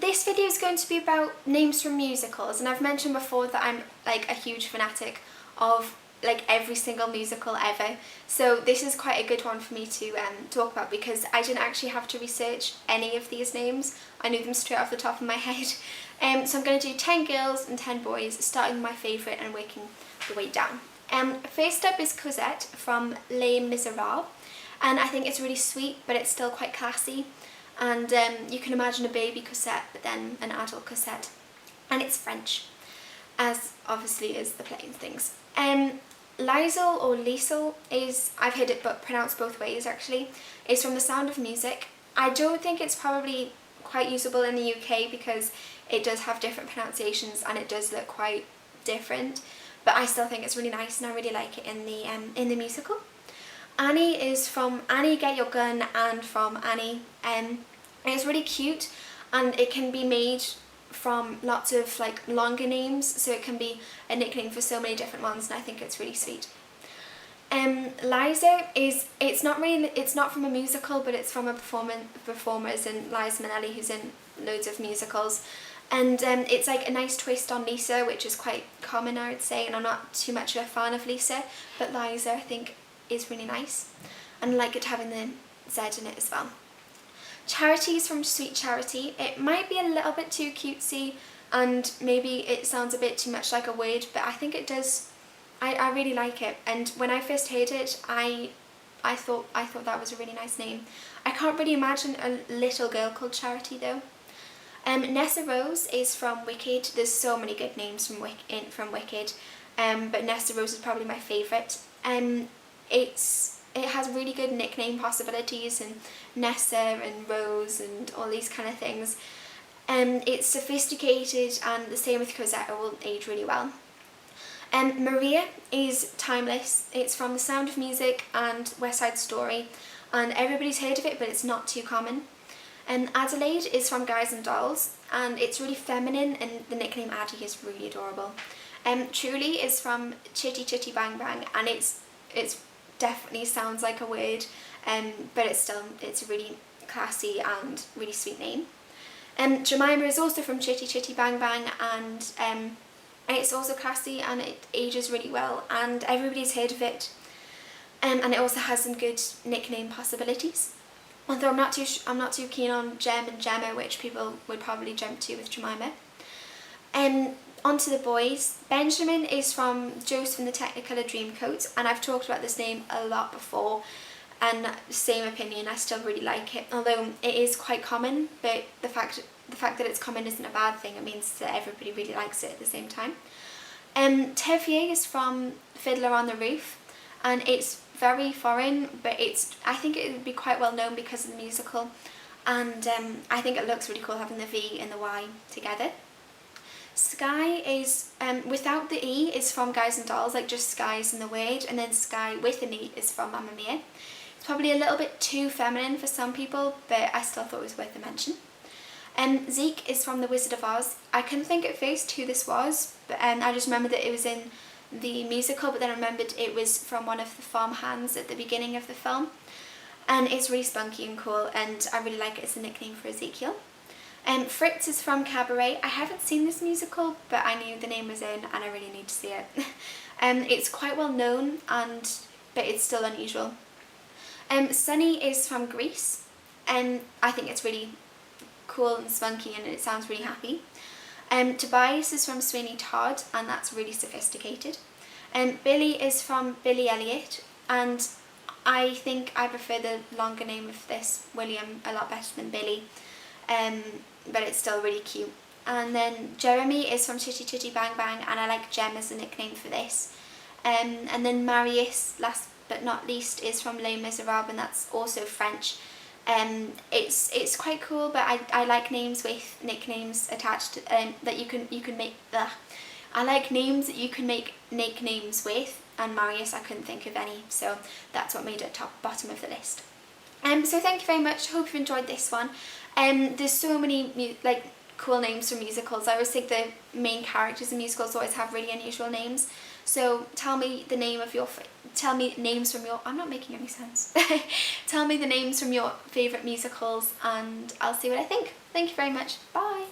this video is going to be about names from musicals, and I've mentioned before that I'm like a huge fanatic of like every single musical ever, so this is quite a good one for me to talk about because I didn't actually have to research any of these names. I knew them straight off the top of my head. So I'm going to do 10 girls and 10 boys, starting with my favourite and working the way down. First up is Cosette from Les Miserables, and I think it's really sweet but it's still quite classy, and you can imagine a baby Cosette but then an adult Cosette, and it's French, as obviously is the play and things. Liesel or Liesel is, I've heard it but pronounced both ways actually, is from The Sound of Music. I don't think it's probably quite usable in the UK because it does have different pronunciations and it does look quite different, but I still think it's really nice and I really like it in the musical. Annie is from Annie Get Your Gun and from Annie, and it's really cute and it can be made from lots of like longer names, so it can be a nickname for so many different ones, and I think it's really sweet. Liza is, it's not from a musical, but it's from a performer as in Liza Minnelli, who's in loads of musicals, and it's like a nice twist on Lisa, which is quite common I would say, and I'm not too much of a fan of Lisa, but Liza I think is really nice, and I like it having the Z in it as well. Charity is from Sweet Charity. It might be a little bit too cutesy and maybe it sounds a bit too much like a word, but I think it does, I really like it, and when I first heard it I thought that was a really nice name. I can't really imagine a little girl called Charity though. Nessa Rose is from Wicked. There's so many good names from Wicked, but Nessa Rose is probably my favourite. It has really good nickname possibilities, and Nessa and Rose and all these kind of things. It's sophisticated, and the same with Cosette, will age really well. Maria is timeless. It's from The Sound of Music and West Side Story, and everybody's heard of it but it's not too common. Adelaide is from Guys and Dolls, and it's really feminine and the nickname Addie is really adorable. Truly is from Chitty Chitty Bang Bang, and it's definitely sounds like a word, but it's a really classy and really sweet name. Jemima is also from Chitty Chitty Bang Bang, and it's also classy and it ages really well and everybody's heard of it, and it also has some good nickname possibilities. Although I'm not too keen on Jem and Gemma, which people would probably jump to with Jemima. On to the boys. Benjamin is from Joseph and the Technicolor Dreamcoat, and I've talked about this name a lot before, and same opinion, I still really like it, although it is quite common, but the fact that it's common isn't a bad thing. It means that everybody really likes it at the same time. Tevier is from Fiddler on the Roof, and it's very foreign, but I think it would be quite well known because of the musical, and I think it looks really cool having the V and the Y together. Sky is, without the E, is from Guys and Dolls, like just Sky is in the word, and then Sky with an E is from Mamma Mia. It's probably a little bit too feminine for some people, but I still thought it was worth a mention. Zeke is from The Wizard of Oz. I couldn't think at first who this was, but I just remembered that it was in the musical, but then I remembered it was from one of the farm hands at the beginning of the film, and it's really spunky and cool, and I really like it as a nickname for Ezekiel. Fritz is from Cabaret. I haven't seen this musical, but I knew the name was in and I really need to see it. It's quite well known, but it's still unusual. Sunny is from Grease, and I think it's really cool and spunky and it sounds really happy. Tobias is from Sweeney Todd, and that's really sophisticated. Billy is from Billy Elliot, and I think I prefer the longer name of this, William, a lot better than Billy. But it's still really cute. And then Jeremy is from Chitty Chitty Bang Bang, and I like Jem as a nickname for this. And then Marius, last but not least, is from Les Miserables, and that's also French. It's quite cool, but I like names with nicknames attached, that you can make. I like names that you can make nicknames with, and Marius I couldn't think of any, so that's what made it bottom of the list. So thank you very much. Hope you've enjoyed this one. There's so many like cool names for musicals. I always think the main characters in musicals always have really unusual names. So tell me the name of your names from your, I'm not making any sense. Tell me the names from your favourite musicals and I'll see what I think. Thank you very much. Bye.